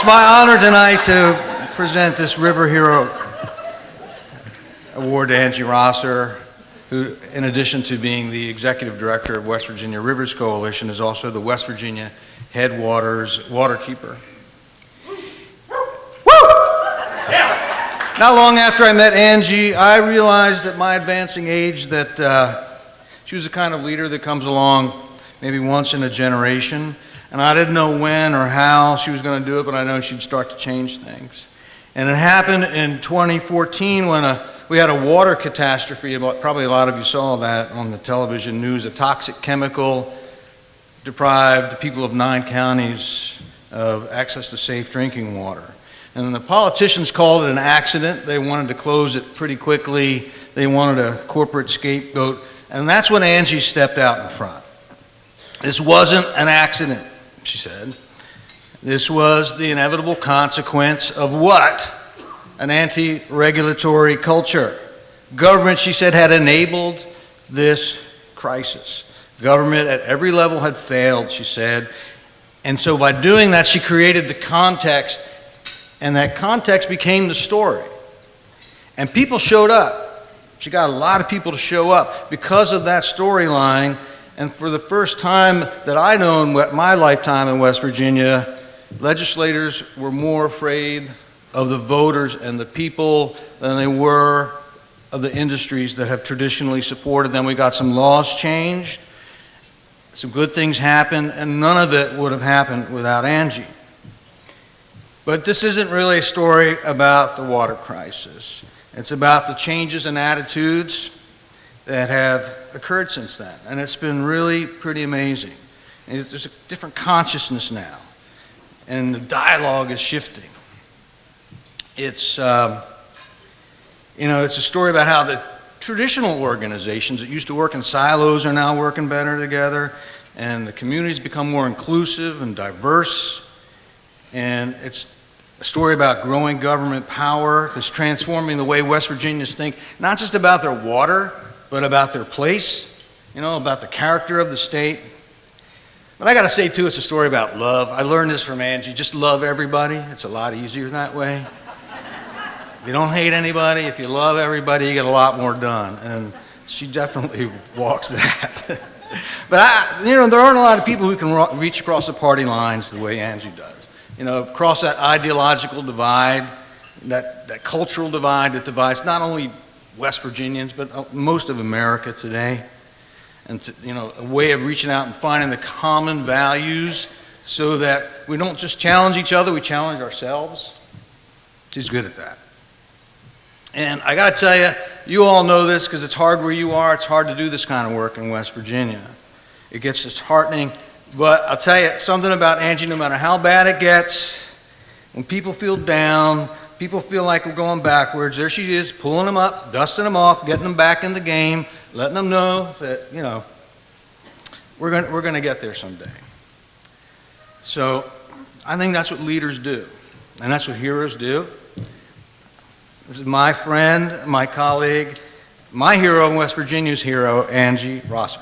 my honor tonight to present this River Hero Award to Angie Rosser, who, in addition to being the executive director of West Virginia Rivers Coalition, is also the West Virginia Headwaters waterkeeper. Not long after I met Angie, I realized at my advancing age that she was the kind of leader that comes along maybe once in a generation, and I didn't know when or how she was going to do it, but I know she'd start to change things. And it happened in 2014 when we had a water catastrophe. Probably a lot of you saw that on the television news. A toxic chemical deprived the people of 9 counties of access to safe drinking water. And the politicians called it an accident. They wanted to close it pretty quickly. They wanted a corporate scapegoat. And that's when Angie stepped out in front. This wasn't an accident, she said. This was the inevitable consequence of what? An anti-regulatory culture. Government, she said, had enabled this crisis. Government at every level had failed, she said. And so by doing that, she created the context, and that context became the story. And people showed up. She got a lot of people to show up because of that storyline. And for the first time that I know in my lifetime in West Virginia, legislators were more afraid of the voters and the people than they were of the industries that have traditionally supported them. We got some laws changed, some good things happened, and none of it would have happened without Angie. But this isn't really a story about the water crisis. It's about the changes in attitudes that have occurred since then. And it's been really pretty amazing. And there's a different consciousness now. And the dialogue is shifting. It's, it's a story about how the traditional organizations that used to work in silos are now working better together. And the communities become more inclusive and diverse. And it's a story about growing government power that's transforming the way West Virginians think, not just about their water, but about their place, about the character of the state. But I got to say, too, it's a story about love. I learned this from Angie. Just love everybody. It's a lot easier that way. If you don't hate anybody, if you love everybody, you get a lot more done. And she definitely walks that. But, there aren't a lot of people who can reach across the party lines the way Angie does. Across that ideological divide, that cultural divide that divides not only West Virginians, but most of America today. And, a way of reaching out and finding the common values so that we don't just challenge each other, we challenge ourselves. She's good at that. And I got to tell you, you all know this because it's hard where you are. It's hard to do this kind of work in West Virginia. It gets disheartening. But I'll tell you something about Angie, no matter how bad it gets, when people feel down, people feel like we're going backwards, there she is, pulling them up, dusting them off, getting them back in the game, letting them know that, we're going to get there someday. So I think that's what leaders do, and that's what heroes do. This is my friend, my colleague, my hero, West Virginia's hero, Angie Rosser.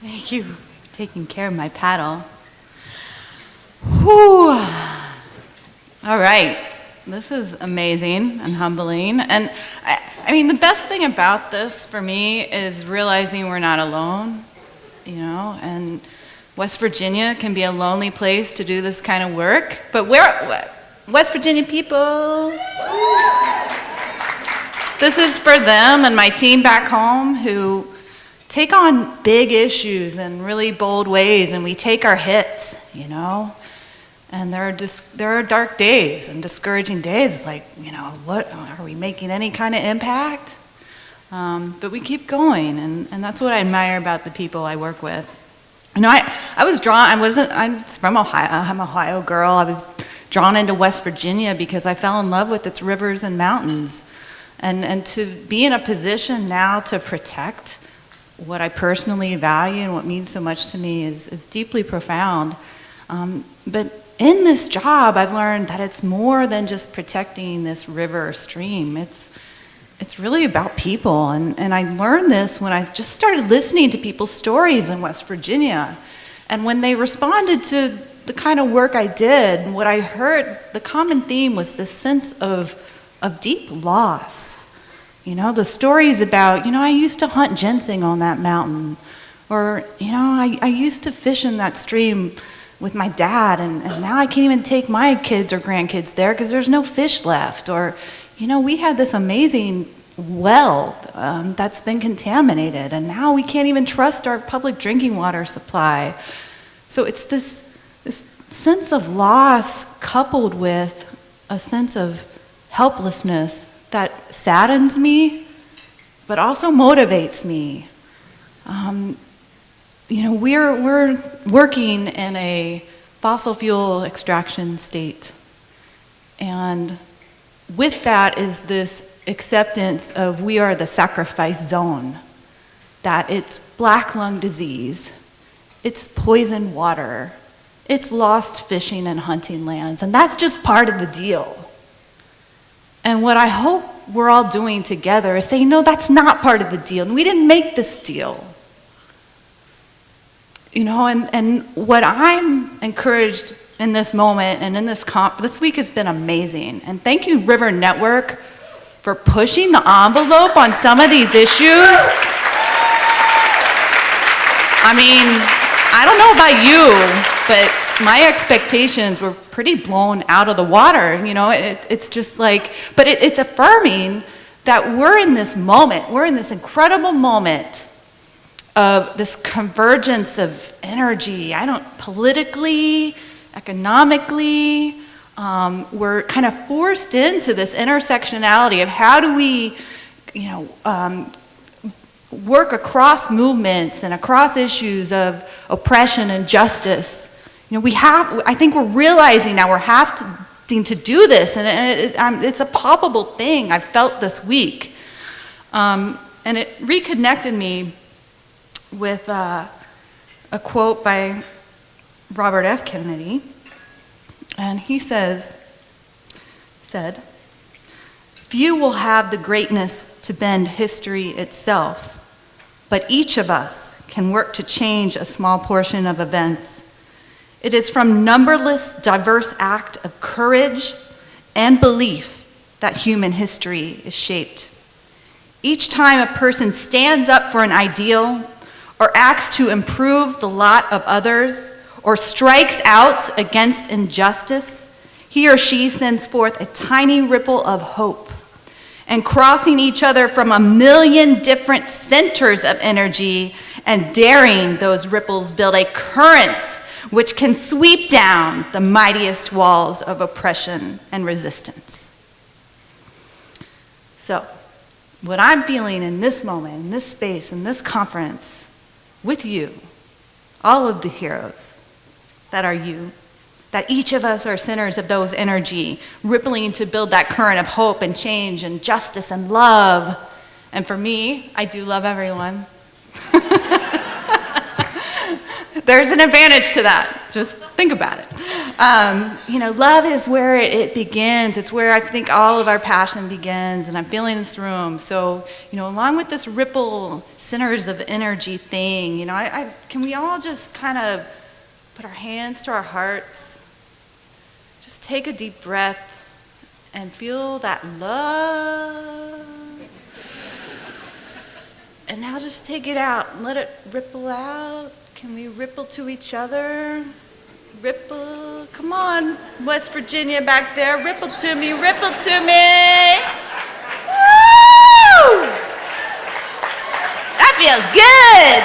Thank you for taking care of my paddle. Whew. All right. This is amazing and humbling. And I mean, the best thing about this for me is realizing we're not alone, and West Virginia can be a lonely place to do this kind of work, but we're West Virginia people. This is for them and my team back home who take on big issues in really bold ways, and we take our hits, and there are dark days and discouraging days. It's like, what, are we making any kind of impact? But we keep going, and that's what I admire about the people I work with. I was drawn, I'm from Ohio, I'm an Ohio girl. I was drawn into West Virginia because I fell in love with its rivers and mountains. And to be in a position now to protect what I personally value and what means so much to me is deeply profound. But in this job, I've learned that it's more than just protecting this river or stream. It's really about people. And I learned this when I just started listening to people's stories in West Virginia. And when they responded to the kind of work I did, what I heard, the common theme was this sense of deep loss. The stories about, I used to hunt ginseng on that mountain. Or, I used to fish in that stream with my dad, and now I can't even take my kids or grandkids there because there's no fish left. Or, we had this amazing well that's been contaminated, and now we can't even trust our public drinking water supply. So it's this sense of loss coupled with a sense of helplessness that saddens me, but also motivates me. We're working in a fossil fuel extraction state. And with that is this acceptance of we are the sacrifice zone, that it's black lung disease, it's poisoned water, it's lost fishing and hunting lands, and that's just part of the deal. And what I hope we're all doing together is saying, no, that's not part of the deal, and we didn't make this deal. And what I'm encouraged in this moment and in this week has been amazing. And thank you, River Network, for pushing the envelope on some of these issues. I don't know about you, but my expectations were pretty blown out of the water. It's just like, but it's affirming that we're in this moment, we're in this incredible moment of this convergence of energy. Politically, economically, we're kind of forced into this intersectionality of how do we, work across movements and across issues of oppression and justice. I think we're realizing now we're having to do this, and it's a palpable thing I've felt this week. And it reconnected me with a quote by Robert F. Kennedy, and he said, "Few will have the greatness to bend history itself, but each of us can work to change a small portion of events. It is from numberless diverse act of courage and belief that human history is shaped. Each time a person stands up for an ideal, or acts to improve the lot of others, or strikes out against injustice, he or she sends forth a tiny ripple of hope. And crossing each other from a million different centers of energy and daring those ripples build a current which can sweep down the mightiest walls of oppression and resistance." So, what I'm feeling in this moment, in this space, in this conference, with you, all of the heroes that are you, that each of us are centers of those energy, rippling to build that current of hope and change and justice and love. And for me, I do love everyone. There's an advantage to that. Just think about it. Love is where it begins. It's where I think all of our passion begins, and I'm feeling this room. So, along with this ripple centers of energy thing, can we all just kind of put our hands to our hearts, just take a deep breath, and feel that love. And now just take it out and let it ripple out. Can we ripple to each other? Ripple, come on, West Virginia back there, ripple to me, ripple to me. Woo! That feels good.